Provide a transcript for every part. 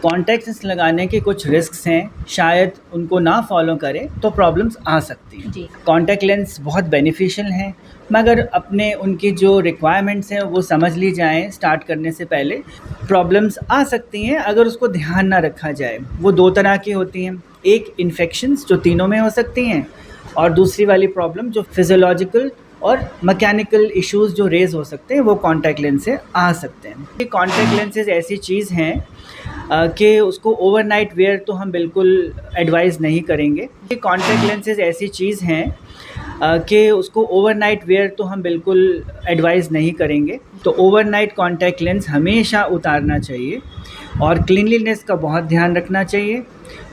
Contact lens लगाने के कुछ रिस्क्स हैं, शायद उनको ना फॉलो करें तो प्रॉब्लम्स आ सकती हैं। कॉन्टैक्ट लेंस बहुत बेनिफिशियल हैं, मगर अपने उनकी जो रिक्वायरमेंट्स हैं वो समझ ली जाएं स्टार्ट करने से पहले। प्रॉब्लम्स आ सकती हैं अगर उसको ध्यान ना रखा जाए। वो दो तरह की होती हैं, एक इन्फेक्शंस जो तीनों में हो सकती हैं, और दूसरी वाली प्रॉब्लम जो फिजियोलॉजिकल और मैकेनिकल इश्यूज़ जो रेज़ हो सकते हैं वो कॉन्टैक्ट लेंस से आ सकते हैं। ये कॉन्टैक्ट लेंसेज ऐसी चीज़ हैं कि उसको ओवरनाइट वेयर तो हम बिल्कुल एडवाइज़ नहीं करेंगे। ये कॉन्टैक्ट लेंसेज ऐसी चीज़ हैं कि उसको ओवरनाइट वेयर तो हम बिल्कुल एडवाइज़ नहीं करेंगे। तो ओवरनाइट कॉन्टैक्ट लेंस हमेशा उतारना चाहिए और क्लीनलीनेस का बहुत ध्यान रखना चाहिए।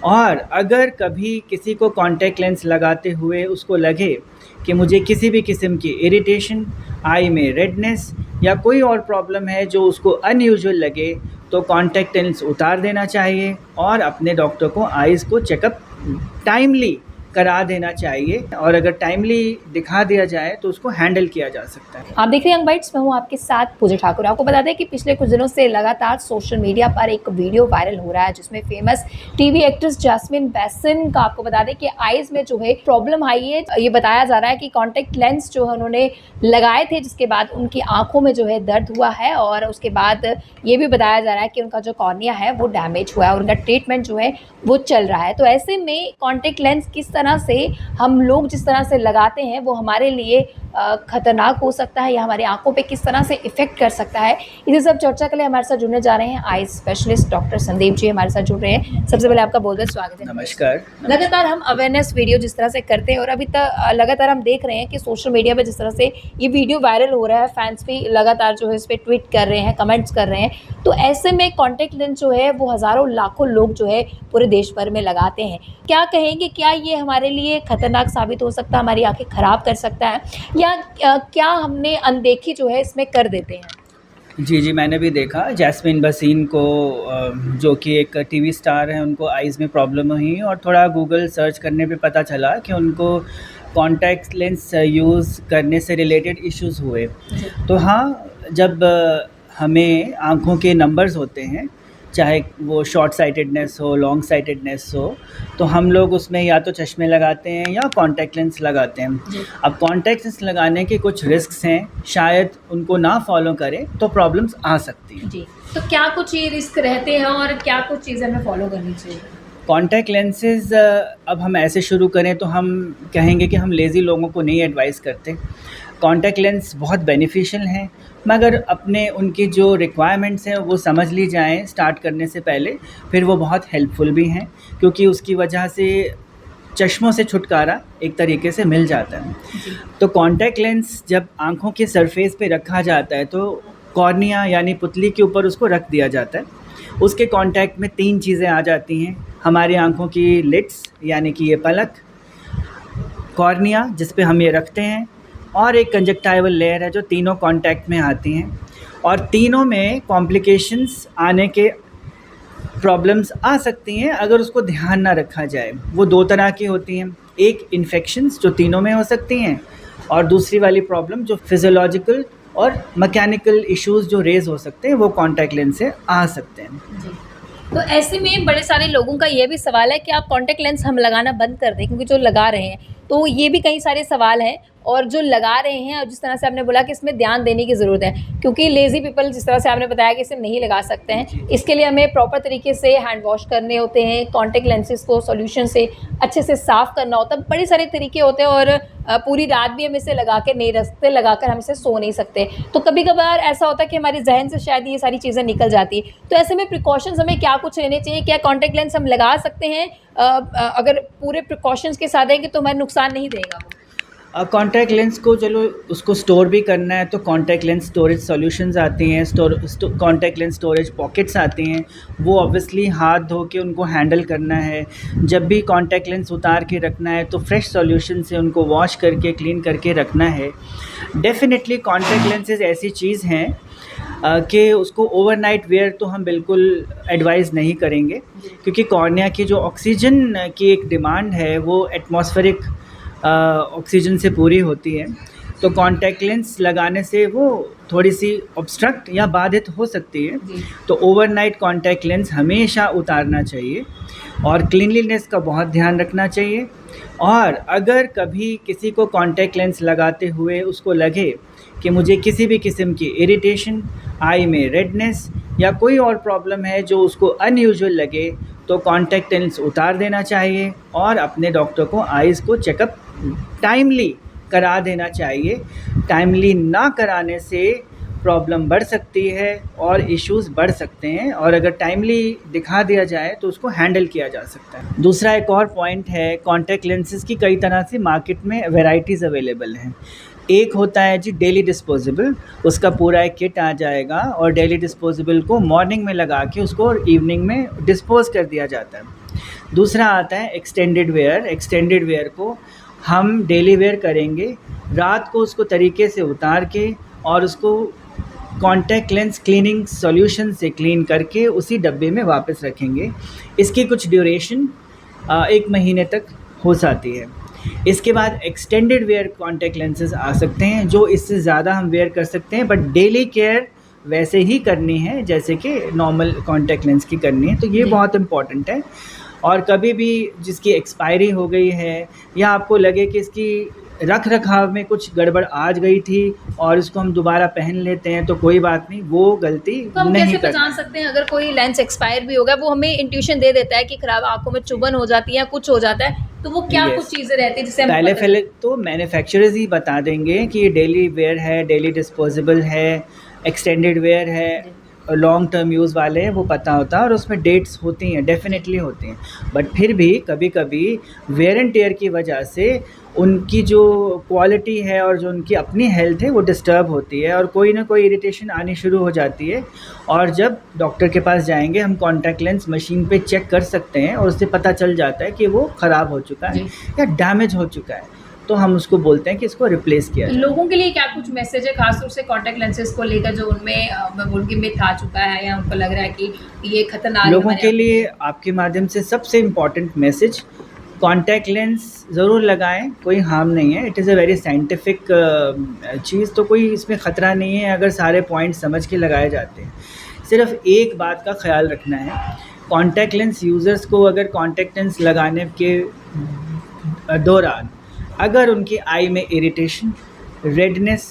और अगर कभी किसी को कॉन्टैक्ट लेंस लगाते हुए उसको लगे कि मुझे किसी भी किस्म की इरिटेशन, आई में रेडनेस या कोई और प्रॉब्लम है जो उसको अनयूजुअल लगे, तो कॉन्टैक्ट लेंस उतार देना चाहिए और अपने डॉक्टर को आइज़ को चेकअप टाइमली करा देना चाहिए। और अगर टाइमली दिखा दिया जाए तो उसको हैंडल किया जा सकता है। आप देख रहे हैं यंग बाइट्स में हूँ आपके साथ पूजा ठाकुर। आपको बता दें कि पिछले कुछ दिनों से लगातार सोशल मीडिया पर एक वीडियो वायरल हो रहा है जिसमें फेमस टीवी एक्ट्रेस जैस्मिन बेसन का, आपको बता दें कि आईज में जो है प्रॉब्लम आई है। ये बताया जा रहा है कि कॉन्टैक्ट लेंस जो है उन्होंने लगाए थे, जिसके बाद उनकी आंखों में जो है दर्द हुआ है और उसके बाद ये भी बताया जा रहा है कि उनका जो कॉर्निया है वो डैमेज हुआ है और उनका ट्रीटमेंट जो है वो चल रहा है। तो ऐसे में कॉन्टैक्ट लेंस किस तरह से हम लोग जिस तरह से लगाते हैं वो हमारे लिए खतरनाक हो सकता है या हमारी आंखों पे किस तरह से इफेक्ट कर सकता है, इसे सब चर्चा के लिए हमारे साथ जुड़ने जा रहे हैं eye specialist doctor Sandeep ji हमारे साथ जुड़ रहे हैं। सबसे पहले आपका बहुत बहुत स्वागत है। नमस्कार। लगातार हम अवेयरनेस वीडियो जिस तरह से करते हैं और अभी तक लगातार हम देख रहे हैं कि सोशल मीडिया पे जिस तरह से ये वीडियो वायरल हो रहा है, फैंस भी लगातार जो है इस पर ट्वीट कर रहे हैं, कमेंट्स कर रहे हैं। तो ऐसे में कॉन्टैक्ट लेंस जो है वो हज़ारों लाखों लोग जो है पूरे देश भर में लगाते हैं। क्या कहेंगे, क्या ये हमारे लिए खतरनाक साबित हो सकता है, हमारी आंखें ख़राब कर सकता है, या क्या हमने अनदेखी जो है इसमें कर देते हैं? जी, मैंने भी देखा जैस्मिन बेसन को, जो कि एक टीवी स्टार हैं, उनको आइज़ में प्रॉब्लम हुई और थोड़ा गूगल सर्च करने पे पता चला कि उनको कॉन्टैक्ट लेंस यूज़ करने से रिलेटेड इश्यूज़ हुए। तो हाँ, जब हमें आँखों के नंबर्स होते हैं, चाहे वो शॉर्ट साइटेडनेस हो, लॉन्ग साइटेडनेस हो, तो हम लोग उसमें या तो चश्मे लगाते हैं या कॉन्टैक्ट लेंस लगाते हैं। अब कॉन्टैक्ट लेंस लगाने के कुछ रिस्क्स हैं, शायद उनको ना फॉलो करें तो प्रॉब्लम्स आ सकती हैं। जी, तो क्या कुछ ये रिस्क रहते हैं और क्या कुछ चीज़ें हमें फॉलो करनी चाहिए? कॉन्टैक्ट लेंसेज अब हम ऐसे शुरू करें तो हम कहेंगे कि हम लेज़ी लोगों को नहीं एडवाइस करते। कॉन्टैक्ट लेंस बहुत बेनिफिशियल हैं, मगर अपने उनकी जो रिक्वायरमेंट्स हैं वो समझ ली जाएं स्टार्ट करने से पहले। फिर वो बहुत हेल्पफुल भी हैं क्योंकि उसकी वजह से चश्मों से छुटकारा एक तरीके से मिल जाता है। तो कॉन्टैक्ट लेंस जब आँखों के सरफेस पे रखा जाता है तो कॉर्निया यानी पुतली के ऊपर उसको रख दिया जाता है। उसके कांटेक्ट में 3 चीज़ें आ जाती हैं, हमारी आँखों की लिड्स यानी कि ये पलक, कॉर्निया जिस पे हम ये रखते हैं, और एक कंजक्टाइवल लेयर है जो तीनों कांटेक्ट में आती हैं। और तीनों में कॉम्प्लिकेशंस आने के प्रॉब्लम्स आ सकती हैं अगर उसको ध्यान ना रखा जाए। वो दो तरह की होती हैं, एक इन्फेक्शंस जो तीनों में हो सकती हैं, और दूसरी वाली प्रॉब्लम जो फिजियोलॉजिकल और मैकेनिकल इश्यूज़ जो रेज़ हो सकते हैं वो कॉन्टैक्ट लेंस से आ सकते हैं। जी। तो ऐसे में बड़े सारे लोगों का ये भी सवाल है कि आप कॉन्टैक्ट लेंस हम लगाना बंद कर दें, क्योंकि जो लगा रहे हैं, तो ये भी कई सारे सवाल हैं। और जो लगा रहे हैं, और जिस तरह से आपने बोला कि इसमें ध्यान देने की ज़रूरत है, क्योंकि लेज़ी पीपल जिस तरह से आपने बताया कि इसे नहीं लगा सकते हैं, इसके लिए हमें प्रॉपर तरीके से हैंड वॉश करने होते हैं, कॉन्टैक्ट लेंसेज को सॉल्यूशन से अच्छे से साफ़ करना होता है, बड़े सारे तरीके होते हैं। और पूरी रात भी हम इसे लगा के नहीं रखते, लगाकर हम इसे सो नहीं सकते। तो कभी कभार ऐसा होता है कि हमारे जहन से शायद ये सारी चीज़ें निकल जाती। तो ऐसे में प्रिकॉशंस हमें क्या कुछ लेने चाहिए? क्या कॉन्टैक्ट लेंस हम लगा सकते हैं अगर पूरे प्रिकॉशंस के साथ रहेंगे तो हमें नुकसान नहीं देगा? कॉन्टैक्ट लेंस को चलो उसको स्टोर भी करना है तो कॉन्टैक्ट लेंस स्टोरेज सॉल्यूशंस आती हैं, कॉन्टैक्ट लेंस स्टोरेज पॉकेट्स आती हैं। वो ऑब्वियसली हाथ धो के उनको हैंडल करना है। जब भी कॉन्टैक्ट लेंस उतार के रखना है तो फ्रेश सॉल्यूशन से उनको वॉश करके क्लीन करके रखना है। डेफिनेटली कॉन्टैक्ट लेंसेज ऐसी चीज़ हैं कि उसको ओवरनाइट वेयर तो हम बिल्कुल एडवाइज़ नहीं करेंगे, क्योंकि कॉर्निया की जो ऑक्सीजन की एक डिमांड है वो एटमॉस्फेरिक ऑक्सीजन से पूरी होती है। तो कॉन्टैक्ट लेंस लगाने से वो थोड़ी सी ऑब्स्ट्रक्ट या बाधित हो सकती है। तो ओवरनाइट कॉन्टैक्ट लेंस हमेशा उतारना चाहिए और क्लीनलीनेस का बहुत ध्यान रखना चाहिए। और अगर कभी किसी को कॉन्टैक्ट लेंस लगाते हुए उसको लगे कि मुझे किसी भी किस्म की इरिटेशन, आई में रेडनेस या कोई और प्रॉब्लम है जो उसको अनयूजुअल लगे, तो कॉन्टैक्ट लेंस उतार देना चाहिए और अपने डॉक्टर को आइज़ को चेकअप टाइमली करा देना चाहिए। टाइमली ना कराने से प्रॉब्लम बढ़ सकती है और इश्यूज़ बढ़ सकते हैं, और अगर टाइमली दिखा दिया जाए तो उसको हैंडल किया जा सकता है। दूसरा एक और पॉइंट है, कॉन्टैक्ट लेंसेज़ की कई तरह से मार्केट में वैराइटीज़ अवेलेबल हैं। एक होता है जी डेली डिस्पोजेबल, उसका पूरा एक किट आ जाएगा और डेली डिस्पोजेबल को मॉर्निंग में लगा के उसको इवनिंग में डिस्पोज़ कर दिया जाता है। दूसरा आता है एक्सटेंडेड वेयर। एक्सटेंडेड वेयर को हम डेली वेयर करेंगे, रात को उसको तरीके से उतार के और उसको कॉन्टैक्ट लेंस क्लीनिंग सॉल्यूशन से क्लीन करके उसी डब्बे में वापस रखेंगे। इसकी कुछ ड्यूरेशन 1 महीने तक हो जाती है। इसके बाद एक्सटेंडेड वेयर कॉन्टैक्ट लेंसेज आ सकते हैं जो इससे ज़्यादा हम वेयर कर सकते हैं, बट डेली केयर वैसे ही करनी है जैसे कि नॉर्मल कॉन्टैक्ट लेंस की करनी है। तो ये बहुत इम्पॉर्टेंट है। और कभी भी जिसकी एक्सपायरी हो गई है या आपको लगे कि इसकी रख रखाव में कुछ गड़बड़ आज गई थी और इसको हम दोबारा पहन लेते हैं, तो कोई बात नहीं, वो गलती तो हम नहीं कैसे करना पहचान है। सकते हैं अगर कोई लेंस एक्सपायर भी हो गया, वो हमें इंट्यूशन दे देता है कि खराब आंखों में चुभन हो जाती है या कुछ हो जाता है, तो वो क्या Yes. कुछ चीज़ें रहती है जिससे हम पहले तो मैन्युफैक्चरर्स ही बता देंगे कि ये डेली वेयर है, डेली डिस्पोजेबल है, एक्सटेंडेड वेयर है, लॉन्ग टर्म यूज़ वाले हैं, वो पता होता है और उसमें डेट्स होती हैं, डेफिनेटली होती हैं। बट फिर भी कभी कभी वेयर एंड टेयर की वजह से उनकी जो क्वालिटी है और जो उनकी अपनी हेल्थ है वो डिस्टर्ब होती है और कोई ना कोई इरिटेशन आनी शुरू हो जाती है। और जब डॉक्टर के पास जाएंगे हम कॉन्टैक्ट लेंस मशीन पे चेक कर सकते हैं और उससे पता चल जाता है कि वो ख़राब हो चुका है या डैमेज हो चुका है, तो हम उसको बोलते हैं कि इसको रिप्लेस किया जाए। लोगों के लिए क्या कुछ मैसेज है खासतौर से कॉन्टैक्ट लेंसेज को लेकर जो उनमें मैं बोलूँगी मिथ आ चुका है या उनको लग रहा है कि ये खतरनाक है लोगों हमारे के लिए आपके माध्यम से सबसे इम्पॉर्टेंट मैसेज, कॉन्टैक्ट लेंस ज़रूर लगाएं, कोई हार्म नहीं है। It is a very scientific चीज़, तो कोई इसमें ख़तरा नहीं है अगर सारे पॉइंट समझ के लगाए जाते हैं। सिर्फ एक बात का ख्याल रखना है, कॉन्टैक्ट लेंस यूज़र्स को अगर कॉन्टैक्ट लेंस लगाने के दौरान अगर उनकी आई में इरिटेशन, रेडनेस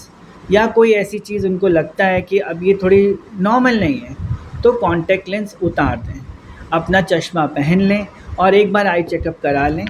या कोई ऐसी चीज़ उनको लगता है कि अब ये थोड़ी नॉर्मल नहीं है, तो कॉन्टैक्ट लेंस उतार दें, अपना चश्मा पहन लें और एक बार आई चेकअप करा लें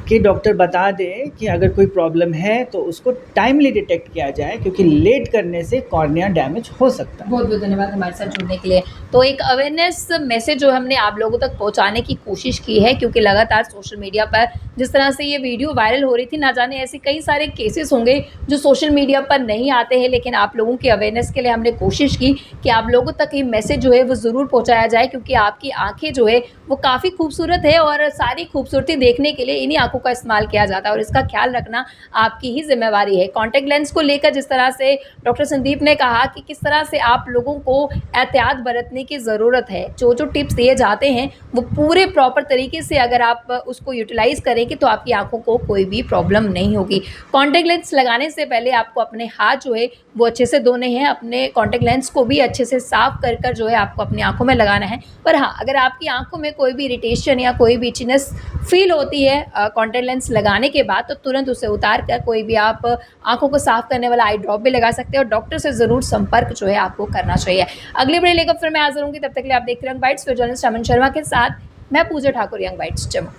कि डॉक्टर बता दे कि अगर कोई प्रॉब्लम है तो उसको टाइमली डिटेक्ट किया जाए, क्योंकि लेट करने से कॉर्निया डैमेज हो सकता है। बहुत बहुत धन्यवाद हमारे साथ जुड़ने के लिए। तो एक अवेयरनेस मैसेज जो हमने आप लोगों तक पहुंचाने की कोशिश की है, क्योंकि लगातार सोशल मीडिया पर जिस तरह से ये वीडियो वायरल हो रही थी, ना जाने ऐसे कई सारे केसेस होंगे जो सोशल मीडिया पर नहीं आते हैं, लेकिन आप लोगों की अवेयरनेस के लिए हमने कोशिश की कि आप लोगों तक ये मैसेज जो है वो ज़रूर पहुँचाया जाए, क्योंकि आपकी आँखें जो है वो काफ़ी खूबसूरत है और सारी खूबसूरती देखने के लिए इन्हीं आँखों का इस्तेमाल किया जाता है और इसका ख्याल रखना आपकी ही जिम्मेवारी है। कॉन्टैक्ट लेंस को लेकर जिस तरह से डॉक्टर संदीप ने कहा कि किस तरह से आप लोगों को एहतियात बरतने की ज़रूरत है, जो टिप्स दिए जाते हैं वो पूरे प्रॉपर तरीके से अगर आप उसको यूटिलाइज़ करेंगे तो आपकी आंखों को कोई भी प्रॉब्लम नहीं होगी। कॉन्टैक्ट लेंस लगाने से पहले आपको अपने हाथ जो है वो अच्छे से धोने हैं, अपने कॉन्टैक्ट लेंस को भी अच्छे से साफ कर जो है आपको अपनी आंखों में लगाना है। पर हाँ, अगर आपकी आंखों में कोई भी इरिटेशन या कोई भी इचनेस फील होती है कॉन्टैक्ट लेंस लगाने के बाद, तो तुरंत उसे उतार कर कोई भी आप आंखों को साफ करने वाला आई ड्रॉप भी लगा सकते हैं और डॉक्टर से ज़रूर संपर्क जो है आपको करना चाहिए। अगली बड़ी लेकर फिर मैं हाजिर होंगी, तब तक के लिए आप देखते रहें यंग बाइट्स, फिर जर्नलिस्ट अमन शर्मा के साथ मैं पूजा ठाकुर, यंग बाइट्स जम्मू।